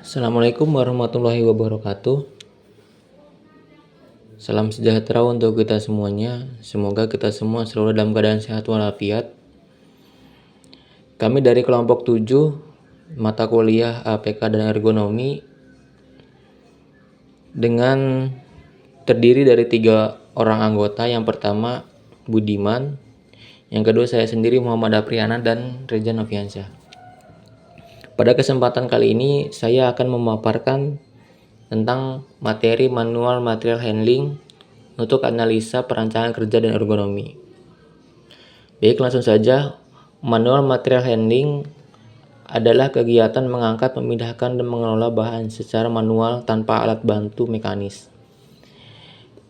Assalamualaikum warahmatullahi wabarakatuh. Salam sejahtera untuk kita semuanya. Semoga kita semua selalu dalam keadaan sehat walafiat. Kami dari kelompok 7 mata kuliah APK dan ergonomi dengan terdiri dari 3 orang anggota. Yang pertama Budiman, yang kedua saya sendiri Muhammad Apriana dan Reza Noviansyah. Pada kesempatan kali ini saya akan memaparkan tentang materi manual material handling untuk analisa perancangan kerja dan ergonomi. Baik, langsung saja. Manual material handling adalah kegiatan mengangkat, memindahkan, dan mengelola bahan secara manual tanpa alat bantu mekanis.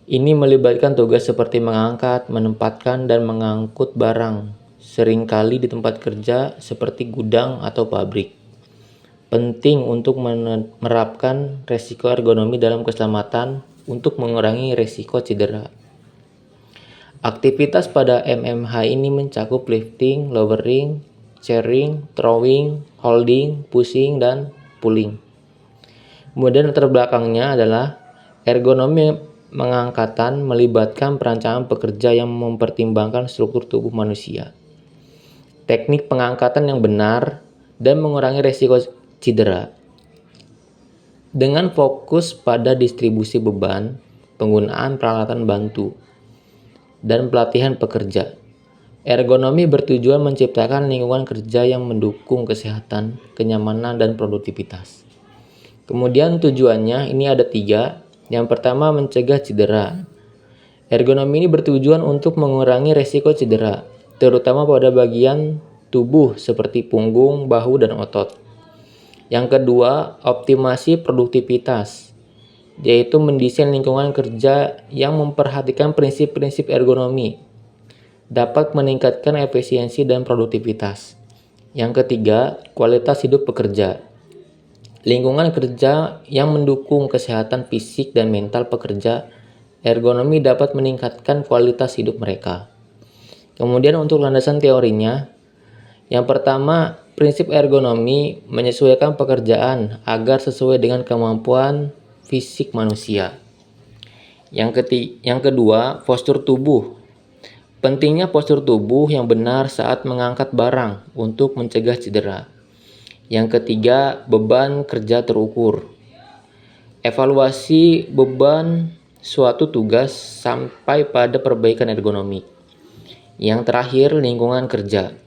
Ini melibatkan tugas seperti mengangkat, menempatkan, dan mengangkut barang, seringkali di tempat kerja seperti gudang atau pabrik. Penting untuk menerapkan resiko ergonomi dalam keselamatan untuk mengurangi resiko cedera. Aktivitas pada MMH ini mencakup lifting, lowering, sharing, throwing, holding, pushing, dan pulling. Kemudian latar belakangnya adalah ergonomi mengangkatan melibatkan perancangan pekerja yang mempertimbangkan struktur tubuh manusia, teknik pengangkatan yang benar, dan mengurangi resiko cedera. Dengan fokus pada distribusi beban, penggunaan peralatan bantu, dan pelatihan pekerja. Ergonomi bertujuan menciptakan lingkungan kerja yang mendukung kesehatan, kenyamanan, dan produktivitas. Kemudian tujuannya ini ada 3. Yang pertama, mencegah cedera. Ergonomi ini bertujuan untuk mengurangi resiko cedera, terutama pada bagian tubuh seperti punggung, bahu, dan otot. Yang kedua, optimasi produktivitas, yaitu mendesain lingkungan kerja yang memperhatikan prinsip-prinsip ergonomi, dapat meningkatkan efisiensi dan produktivitas. Yang ketiga, kualitas hidup pekerja. Lingkungan kerja yang mendukung kesehatan fisik dan mental pekerja, ergonomi dapat meningkatkan kualitas hidup mereka. Kemudian untuk landasan teorinya, yang pertama, prinsip ergonomi menyesuaikan pekerjaan agar sesuai dengan kemampuan fisik manusia. Yang kedua, postur tubuh. Pentingnya postur tubuh yang benar saat mengangkat barang untuk mencegah cedera. Yang ketiga, beban kerja terukur. Evaluasi beban suatu tugas sampai pada perbaikan ergonomi. Yang terakhir, lingkungan kerja.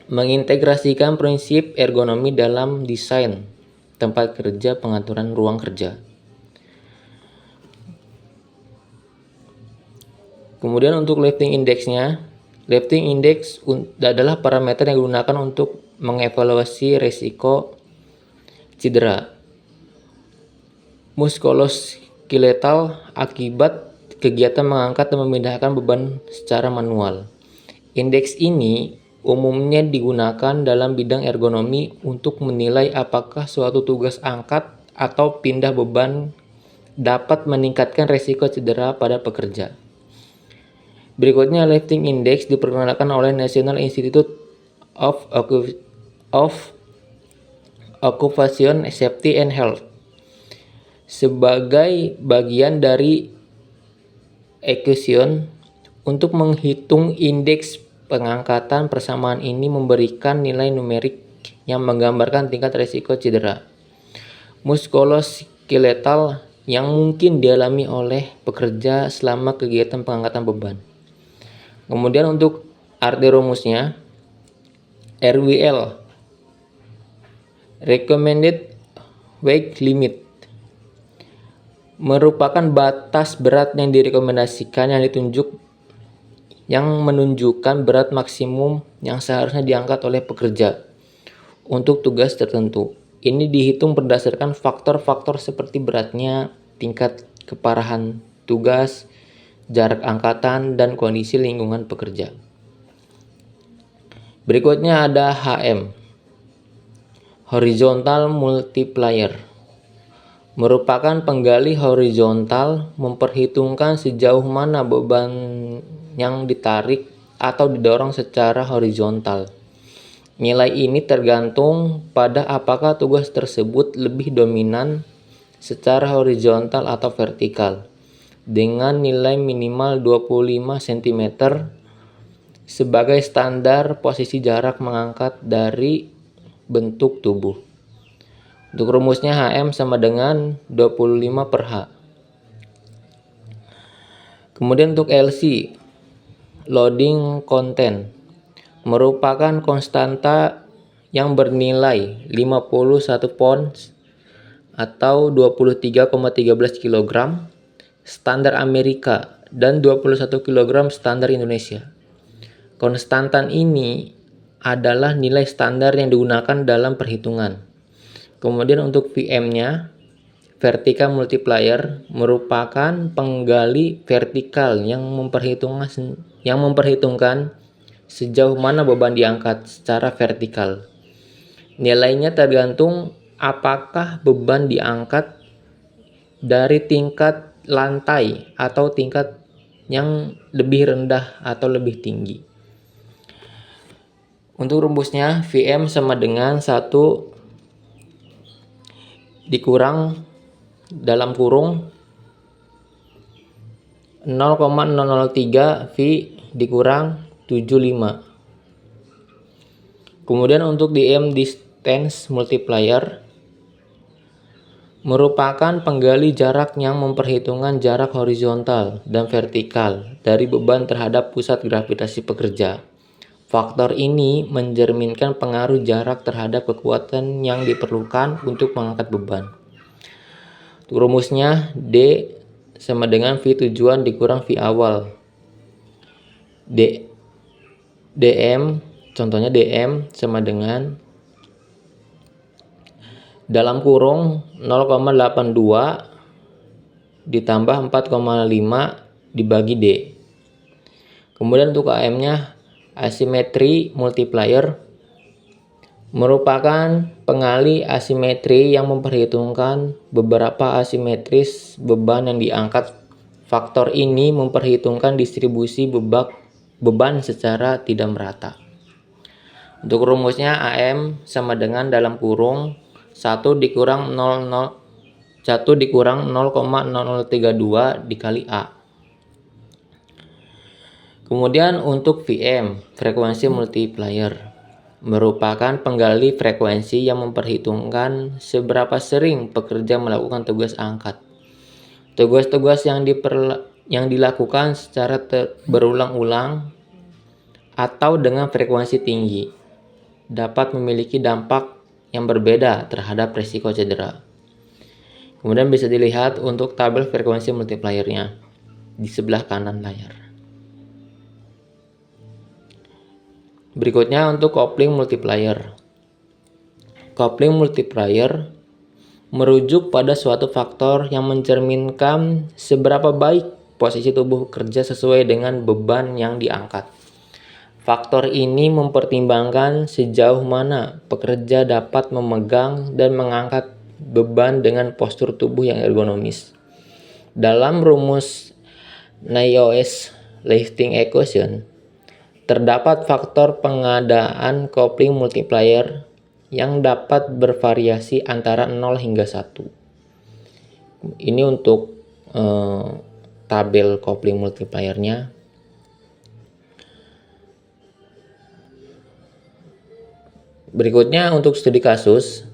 Mengintegrasikan prinsip ergonomi dalam desain tempat kerja, pengaturan ruang kerja. Kemudian untuk lifting indexnya, lifting index adalah parameter yang digunakan untuk mengevaluasi risiko cedera muskuloskeletal akibat kegiatan mengangkat dan memindahkan beban secara manual. Indeks ini umumnya digunakan dalam bidang ergonomi untuk menilai apakah suatu tugas angkat atau pindah beban dapat meningkatkan risiko cedera pada pekerja. Berikutnya, lifting index diperkenalkan oleh National Institute of Occupational Safety and Health sebagai bagian dari equation untuk menghitung indeks pengangkatan. Persamaan ini memberikan nilai numerik yang menggambarkan tingkat risiko cedera muskuloskeletal yang mungkin dialami oleh pekerja selama kegiatan pengangkatan beban. Kemudian untuk arti rumusnya, RWL, Recommended Weight Limit, merupakan batas berat yang direkomendasikan yang menunjukkan berat maksimum yang seharusnya diangkat oleh pekerja untuk tugas tertentu. Ini dihitung berdasarkan faktor-faktor seperti beratnya, tingkat keparahan tugas, jarak angkatan, dan kondisi lingkungan pekerja. Berikutnya ada HM, Horizontal Multiplier, merupakan penggali horizontal, memperhitungkan sejauh mana beban yang ditarik atau didorong secara horizontal. Nilai ini tergantung pada apakah tugas tersebut lebih dominan secara horizontal atau vertikal, dengan nilai minimal 25 cm sebagai standar posisi jarak mengangkat dari bentuk tubuh. Untuk rumusnya HM sama dengan 25 per H. Kemudian untuk LC, loading content, merupakan konstanta yang bernilai 51 pounds atau 23,13 kg standar Amerika dan 21 kg standar Indonesia. Konstantan ini adalah nilai standar yang digunakan dalam perhitungan. Kemudian untuk VM-nya, vertical multiplier merupakan penggali vertikal yang memperhitungkan sejauh mana beban diangkat secara vertikal. Nilainya tergantung apakah beban diangkat dari tingkat lantai atau tingkat yang lebih rendah atau lebih tinggi. Untuk rumusnya, VM sama dengan 1 dikurang dalam kurung 0,003 V dikurang 75. Kemudian untuk DM distance multiplier merupakan penggali jarak yang memperhitungkan jarak horizontal dan vertikal dari beban terhadap pusat gravitasi pekerja. Faktor ini mencerminkan pengaruh jarak terhadap kekuatan yang diperlukan untuk mengangkat beban. Rumusnya D sama dengan V tujuan dikurang V awal. Contohnya DM sama dengan dalam kurung 0,82 ditambah 4,5 dibagi D. Kemudian untuk AM-nya, asimetri multiplier merupakan pengali asimetri yang memperhitungkan beberapa asimetris beban yang diangkat. Faktor ini memperhitungkan distribusi beban secara tidak merata. Untuk rumusnya AM sama dengan dalam kurung 1 dikurang 0,0032 dikali A. Kemudian untuk VM, frekuensi multiplier, merupakan penggali frekuensi yang memperhitungkan seberapa sering pekerja melakukan tugas angkat. Tugas-tugas yang dilakukan secara berulang-ulang atau dengan frekuensi tinggi dapat memiliki dampak yang berbeda terhadap risiko cedera. Kemudian bisa dilihat untuk tabel frekuensi multipliernya di sebelah kanan layar. Berikutnya untuk coupling multiplier. Coupling multiplier merujuk pada suatu faktor yang mencerminkan seberapa baik posisi tubuh bekerja sesuai dengan beban yang diangkat. Faktor ini mempertimbangkan sejauh mana pekerja dapat memegang dan mengangkat beban dengan postur tubuh yang ergonomis. Dalam rumus Navier lifting equation, terdapat faktor pengadaan coupling multiplier yang dapat bervariasi antara 0 hingga 1. Ini untuk tabel coupling multipliernya. Berikutnya untuk studi kasus.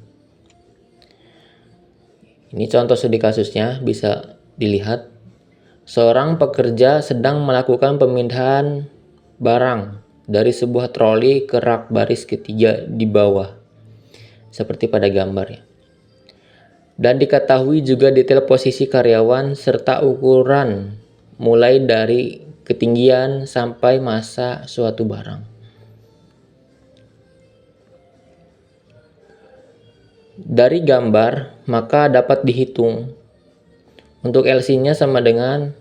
Ini contoh studi kasusnya, bisa dilihat. Seorang pekerja sedang melakukan pemindahan barang dari sebuah troli ke rak baris ketiga di bawah, seperti pada gambar ya. Dan diketahui juga detail posisi karyawan serta ukuran mulai dari ketinggian sampai massa suatu barang. Dari gambar maka dapat dihitung untuk LC-nya sama dengan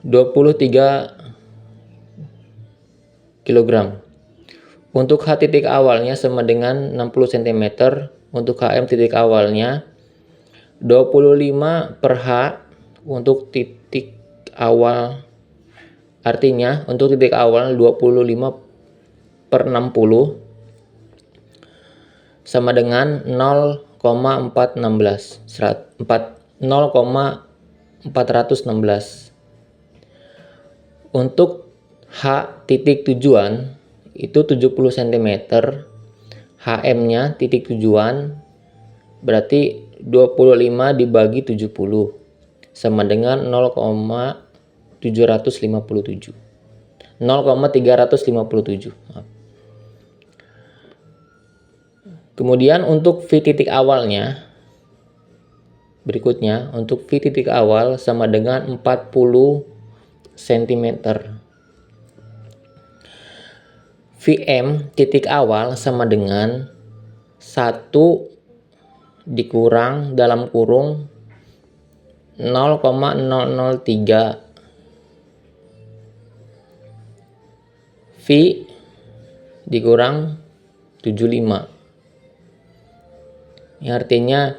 23 kg. Untuk H titik awalnya sama dengan 60 cm. Untuk HM titik awalnya 25 per H untuk titik awal. Artinya untuk titik awal 25 per 60 sama dengan 0,416. 0,416. Untuk H titik tujuan itu 70 cm. HM-nya titik tujuan berarti 25 dibagi 70 sama dengan 0,757. 0,357. Kemudian untuk V titik awalnya berikutnya, untuk V titik awal sama dengan 40 cm. VM titik awal sama dengan 1 dikurang dalam kurung 0,003 V dikurang 75. Ini artinya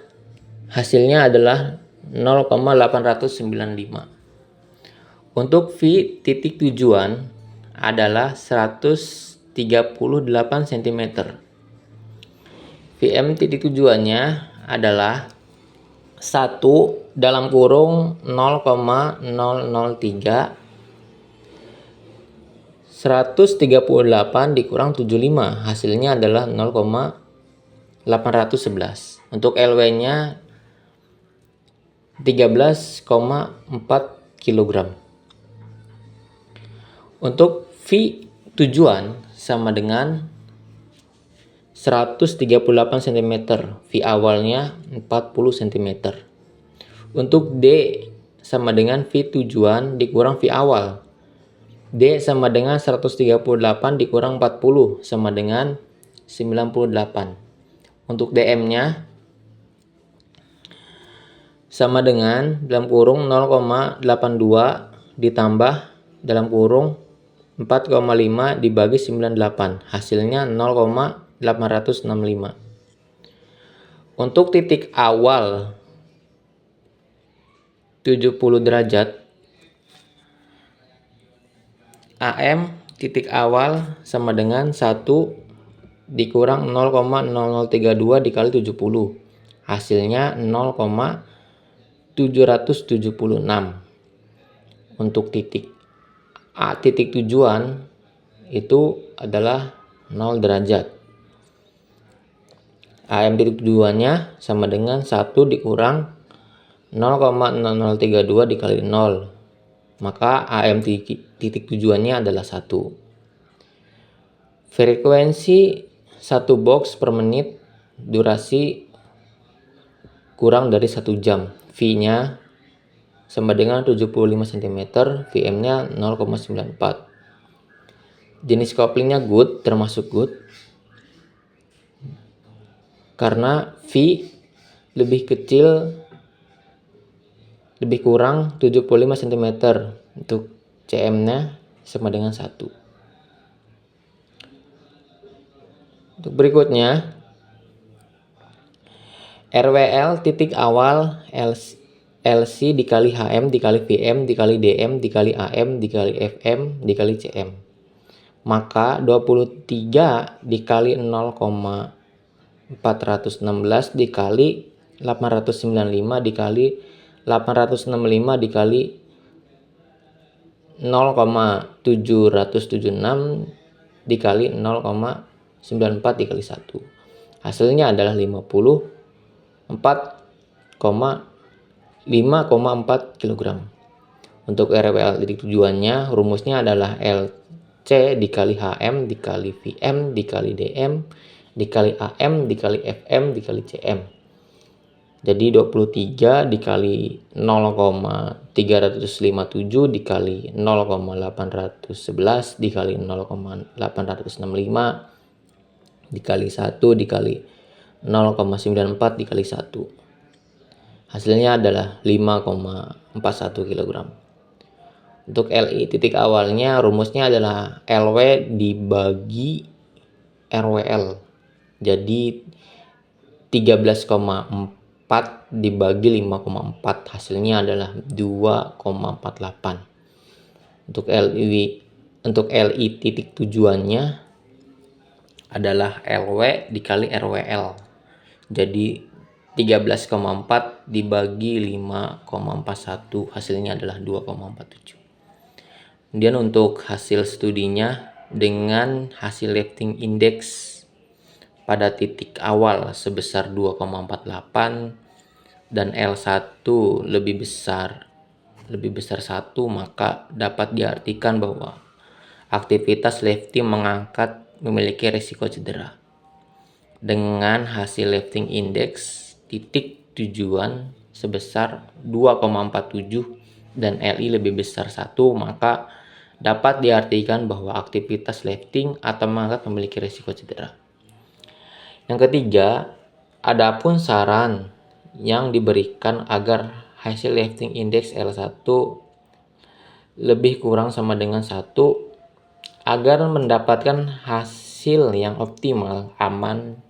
hasilnya adalah 0,895. Untuk V titik tujuan adalah 138 cm. VM titik tujuannya adalah 1 dalam kurung 0,003 138 dikurang 75, hasilnya adalah 0,811. Untuk LW-nya 13,4 kg. Untuk V tujuan sama dengan 138 cm, V awalnya 40 cm. Untuk D sama dengan V tujuan dikurang V awal. D sama dengan 138 dikurang 40 sama dengan 98. Untuk DM-nya sama dengan dalam kurung 0,82 ditambah dalam kurung 4,5 dibagi 98. Hasilnya 0,865. Untuk titik awal 70 derajat, AM titik awal sama dengan 1 dikurang 0,0032 dikali 70. Hasilnya 0,776. Untuk titik A titik tujuan itu adalah 0 derajat. AM titik tujuannya sama dengan 1 dikurang 0,0032 dikali 0. Maka AM titik tujuannya adalah 1. Frekuensi 1 box per menit, durasi kurang dari 1 jam. V-nya sama dengan 75 cm, VM-nya 0,94. Jenis couplingnya good, termasuk good. Karena V lebih kecil, lebih kurang 75 cm. Untuk CM-nya sama dengan 1. Untuk berikutnya, RWL titik awal LC dikali HM dikali VM dikali DM dikali AM dikali FM dikali CM. Maka 23 dikali 0,416 dikali 895 dikali 865 dikali 0,776 dikali 0,94 dikali 1. Hasilnya adalah 5,4 kg. Untuk RWL titik tujuannya rumusnya adalah LC dikali HM dikali VM dikali DM dikali AM dikali FM dikali CM. Jadi 23 dikali 0,357 dikali 0,811 dikali 0,865 dikali 1 dikali 0,94 dikali 1. Hasilnya adalah 5,41 kg. Untuk LI titik awalnya rumusnya adalah LW dibagi RWL. Jadi 13,4 dibagi 5,4, hasilnya adalah 2,48. Untuk LI titik tujuannya adalah LW dikali RWL. Jadi 13,4 dibagi 5,41 hasilnya adalah 2,47. Kemudian untuk hasil studinya dengan hasil lifting index pada titik awal sebesar 2,48 dan L1 lebih besar 1, maka dapat diartikan bahwa aktivitas lifting mengangkat memiliki risiko cedera. Dengan hasil lifting index titik tujuan sebesar 2,47 dan LI lebih besar 1, maka dapat diartikan bahwa aktivitas lifting atau mengangkat memiliki risiko cedera. Yang ketiga, adapun saran yang diberikan agar hasil lifting index L1 lebih kurang sama dengan 1 agar mendapatkan hasil yang optimal, aman,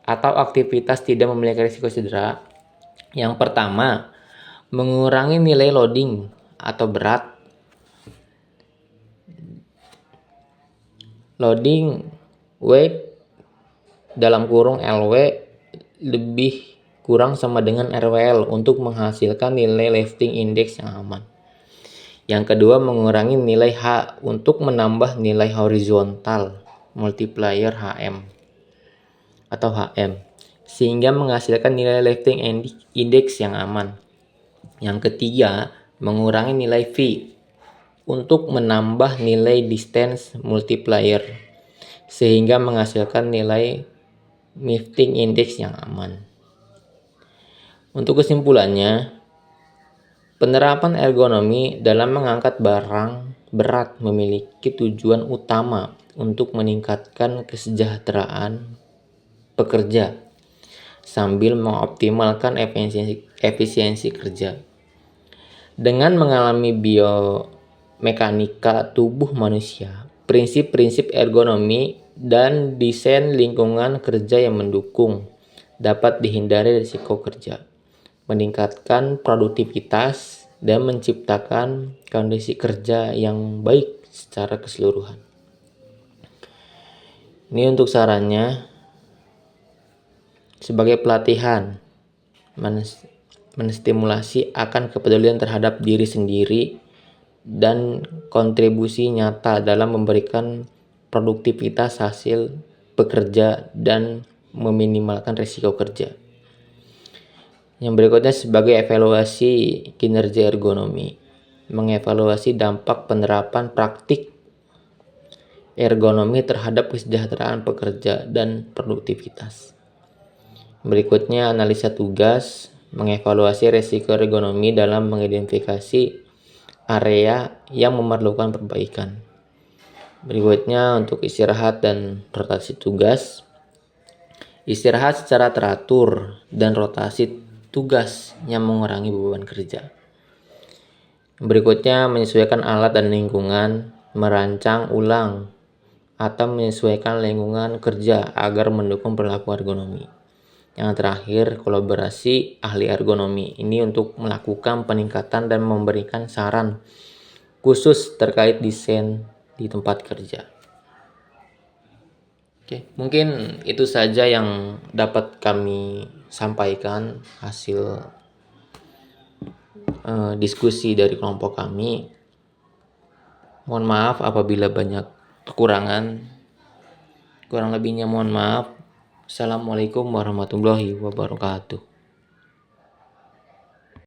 atau aktivitas tidak memiliki risiko cedera. Yang pertama, mengurangi nilai loading atau berat. Loading weight dalam kurung LW lebih kurang sama dengan RWL untuk menghasilkan nilai lifting index yang aman. Yang kedua, mengurangi nilai H untuk menambah nilai horizontal multiplier HM atau HM sehingga menghasilkan nilai lifting index yang aman. Yang ketiga, mengurangi nilai V untuk menambah nilai distance multiplier sehingga menghasilkan nilai lifting index yang aman. Untuk kesimpulannya, penerapan ergonomi dalam mengangkat barang berat memiliki tujuan utama untuk meningkatkan kesejahteraan pekerja sambil mengoptimalkan efisiensi kerja. Dengan mengalami biomekanika tubuh manusia, prinsip-prinsip ergonomi dan desain lingkungan kerja yang mendukung dapat dihindari risiko kerja, meningkatkan produktivitas, dan menciptakan kondisi kerja yang baik secara keseluruhan. Ini untuk sarannya. Sebagai pelatihan, menstimulasi akan kepedulian terhadap diri sendiri dan kontribusi nyata dalam memberikan produktivitas hasil bekerja dan meminimalkan risiko kerja. Yang berikutnya sebagai evaluasi kinerja ergonomi, mengevaluasi dampak penerapan praktik ergonomi terhadap kesejahteraan pekerja dan produktivitas. Berikutnya analisa tugas, mengevaluasi risiko ergonomi dalam mengidentifikasi area yang memerlukan perbaikan. Berikutnya untuk istirahat dan rotasi tugas. Istirahat secara teratur dan rotasi tugas yang mengurangi beban kerja. Berikutnya menyesuaikan alat dan lingkungan, merancang ulang atau menyesuaikan lingkungan kerja agar mendukung perilaku ergonomi. Yang terakhir, kolaborasi ahli ergonomi. Ini untuk melakukan peningkatan dan memberikan saran khusus terkait desain di tempat kerja. Oke, mungkin itu saja yang dapat kami sampaikan hasil diskusi dari kelompok kami. Mohon maaf apabila banyak kekurangan. Kurang lebihnya mohon maaf. Assalamualaikum warahmatullahi wabarakatuh.